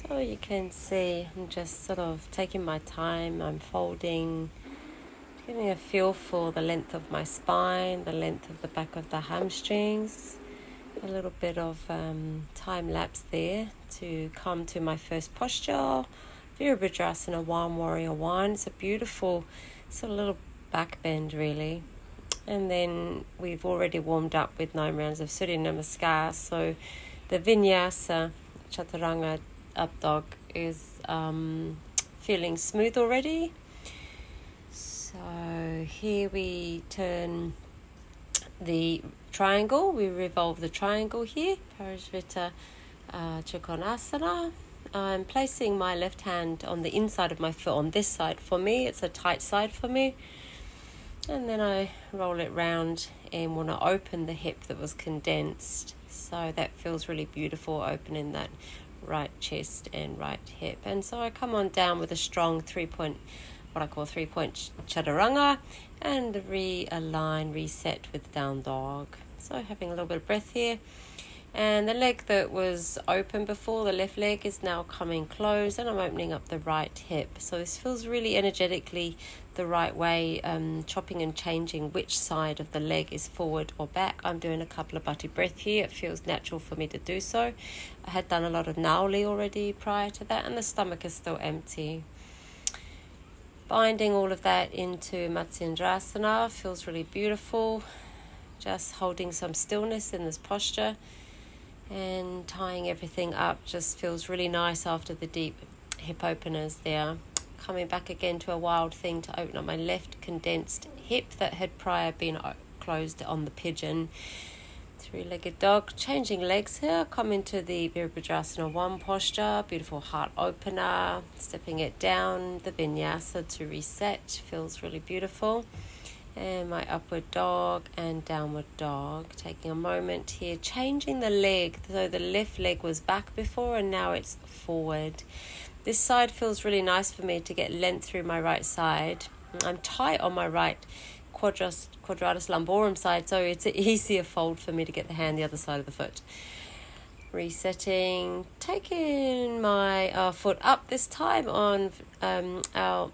So you can see I'm just sort of taking my time. I'm folding, getting a feel for the length of my spine, the length of the back of the hamstrings. A little bit of time lapse there to come to my first posture, Virabhadrasana 1, Warrior 1. It's a beautiful sort of little back bend really. And then we've already warmed up with 9 rounds of Surya Namaskar. So the Vinyasa Chaturanga up dog is feeling smooth already. So here we turn the triangle, we revolve the triangle here, Parashrita Trikonasana. I'm placing my left hand on the inside of my foot on this side. For me, it's a tight side for me. And then I roll it round and want to open the hip that was condensed. So that feels really beautiful, opening that right chest and right hip. And so I come on down with a strong 3-point, what I call 3-point chaturanga, and realign, reset with down dog. So having a little bit of breath here. And the leg that was open before, the left leg, is now coming closed, and I'm opening up the right hip. So this feels really energetically the right way, chopping and changing which side of the leg is forward or back. I'm doing a couple of bati breath here. It feels natural for me to do so. I had done a lot of nauli already prior to that, and the stomach is still empty. Binding all of that into Matsyendrasana feels really beautiful. Just holding some stillness in this posture and tying everything up just feels really nice after the deep hip openers there. Coming back again to a wild thing to open up my left condensed hip that had prior been closed on the pigeon. 3-legged dog. Changing legs here. Come into the Virabhadrasana 1 posture. Beautiful heart opener. Stepping it down. The vinyasa to reset. Feels really beautiful. And my upward dog and downward dog. Taking a moment here. Changing the leg. So the left leg was back before and now it's forward. This side feels really nice for me to get length through my right side. I'm tight on my right quadratus lumborum side, so it's an easier fold for me to get the hand the other side of the foot. Resetting, taking my foot up this time on our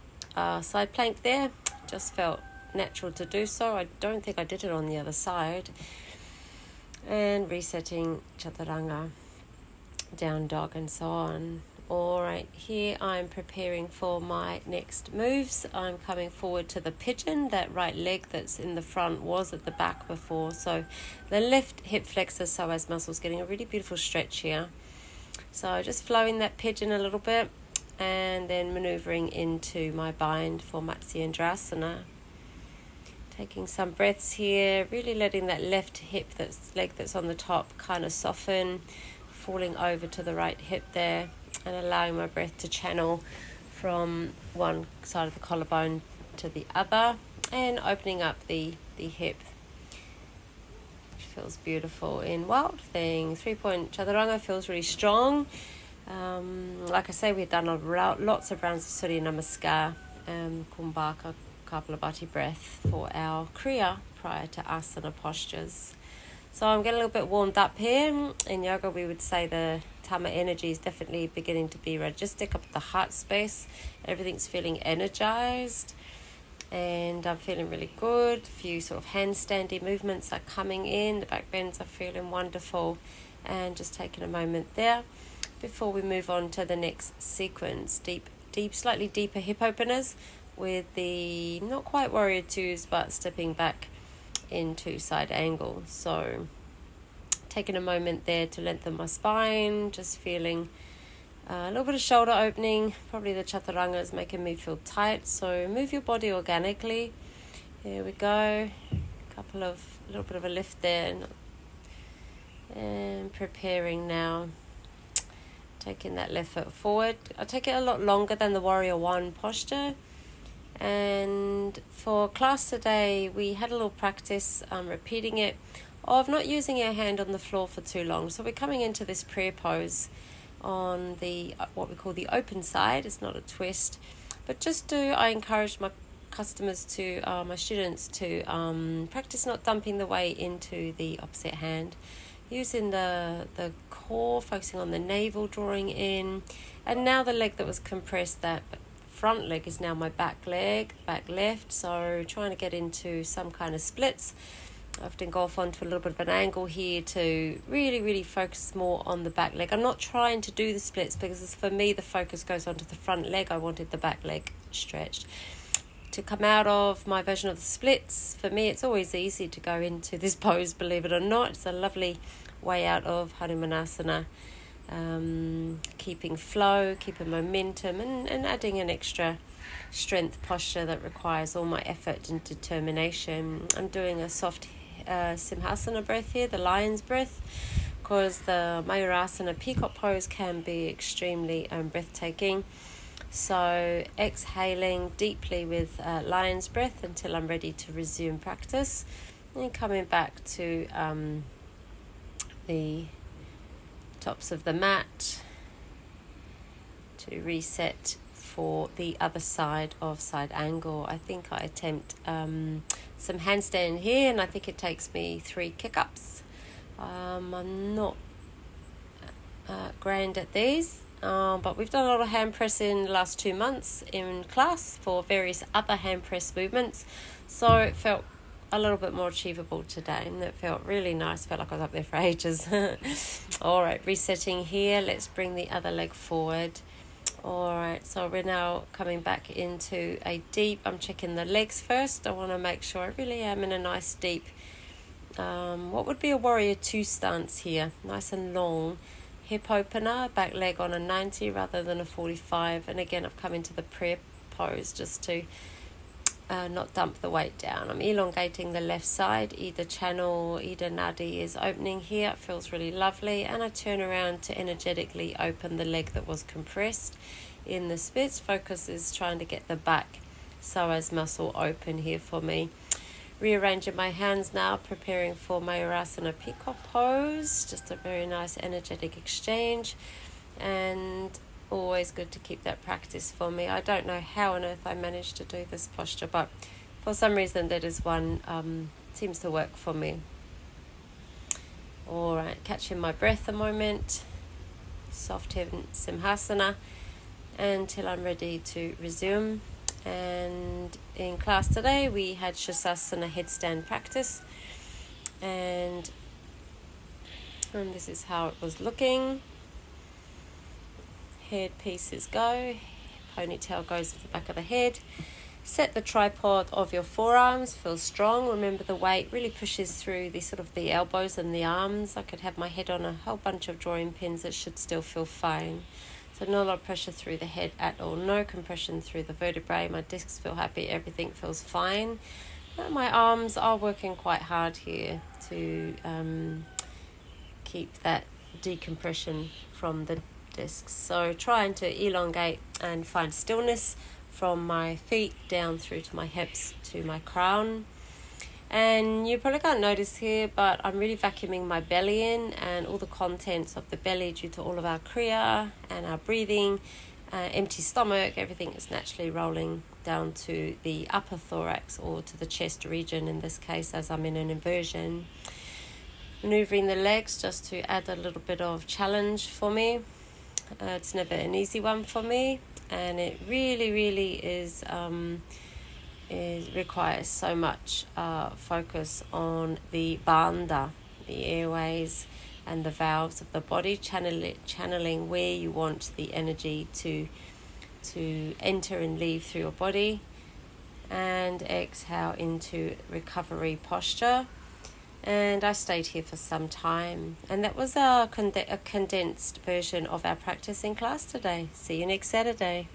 side plank there. Just felt natural to do so. I don't think I did it on the other side. And resetting chaturanga, down dog and so on. Alright, here I'm preparing for my next moves. I'm coming forward to the pigeon. That right leg that's in the front was at the back before. So the left hip flexor psoas muscle is getting a really beautiful stretch here. So just flowing that pigeon a little bit and then maneuvering into my bind for Matsyendrasana. Taking some breaths here, really letting that left hip, leg that's on the top, kind of soften, falling over to the right hip there. And allowing my breath to channel from one side of the collarbone to the other, and opening up the hip, which feels beautiful in Wild Thing. 3-point chaturanga feels really strong. Like I say, we've done lots of rounds of Surya Namaskar, Kumbhaka, Kapalabhati breath for our Kriya prior to asana postures. So I'm getting a little bit warmed up here. In yoga, we would say the Tama energy is definitely beginning to be registic up at the heart space. Everything's feeling energized. And I'm feeling really good. A few sort of handstandy movements are coming in. The back bends are feeling wonderful. And just taking a moment there before we move on to the next sequence. Deep, slightly deeper hip openers with the, not quite warrior twos, but stepping back into side angle. So taking a moment there to lengthen my spine, just feeling a little bit of shoulder opening. Probably the chaturanga is making me feel tight, so move your body organically. Here we go. A little bit of a lift there, and preparing now. Taking that left foot forward. I take it a lot longer than the warrior 1 posture. And for class today, we had a little practice repeating it of not using your hand on the floor for too long. So we're coming into this prayer pose on the what we call the open side. It's not a twist, but I encourage my customers to, my students to practice not dumping the weight into the opposite hand. using the core, focusing on the navel, drawing in. And now the leg that was compressed, that front leg, is now my back leg, back left. So trying to get into some kind of splits. I often go off onto a little bit of an angle here to really focus more on the back leg. I'm not trying to do the splits because for me the focus goes onto the front leg. I wanted the back leg stretched. To come out of my version of the splits, for me it's always easy to go into this pose, believe it or not. It's a lovely way out of Hanumanasana. Keeping flow, keeping momentum, and adding an extra strength posture that requires all my effort and determination. I'm doing a soft Simhasana breath here, the lion's breath, because the Mayurasana peacock pose can be extremely breathtaking. So exhaling deeply with lion's breath until I'm ready to resume practice, and coming back to the tops of the mat to reset for the other side of side angle. I think I attempt some handstand here, and I think it takes me 3 kick-ups. I'm not grand at these, but we've done a lot of hand press in the last 2 months in class for various other hand press movements, so it felt a little bit more achievable today, and it felt really nice. Felt like I was up there for ages. All right, resetting here. Let's bring the other leg forward. All right, so we're now coming back into a deep. I'm checking the legs first. I want to make sure I really am in a nice deep, what would be a warrior 2 stance here. Nice and long. Hip opener, back leg on a 90 rather than a 45. And again, I've come into the prayer pose just to not dump the weight down. I'm elongating the left side. Either channel, either nadi is opening here. It feels really lovely. And I turn around to energetically open the leg that was compressed in the splits. Focus is trying to get the back psoas muscle open here for me. Rearranging my hands now, preparing for Mayurasana peacock pose. Just a very nice energetic exchange, and always good to keep that practice for me. I don't know how on earth I managed to do this posture, but for some reason that is one seems to work for me. All right, catching my breath a moment. Soft Simhasana until I'm ready to resume. And in class today we had Shasasana headstand practice, and this is how it was looking. Head pieces go, ponytail goes at the back of the head. Set the tripod of your forearms, feel strong. Remember the weight really pushes through the sort of the elbows and the arms. I could have my head on a whole bunch of drawing pins. It should still feel fine. So not a lot of pressure through the head at all. No compression through the vertebrae. My discs feel happy. Everything feels fine. My arms are working quite hard here to keep that decompression from the discs. So trying to elongate and find stillness from my feet down through to my hips to my crown. And you probably can't notice here, but I'm really vacuuming my belly in, and all the contents of the belly due to all of our kriya and our breathing, empty stomach, everything is naturally rolling down to the upper thorax or to the chest region in this case, as I'm in an inversion. Maneuvering the legs just to add a little bit of challenge for me. It's never an easy one for me, and it really is it requires so much focus on the bandha, the airways and the valves of the body, channeling where you want the energy to enter and leave through your body, and exhale into recovery posture. And I stayed here for some time, and that was a condensed version of our practice in class today. See you next Saturday.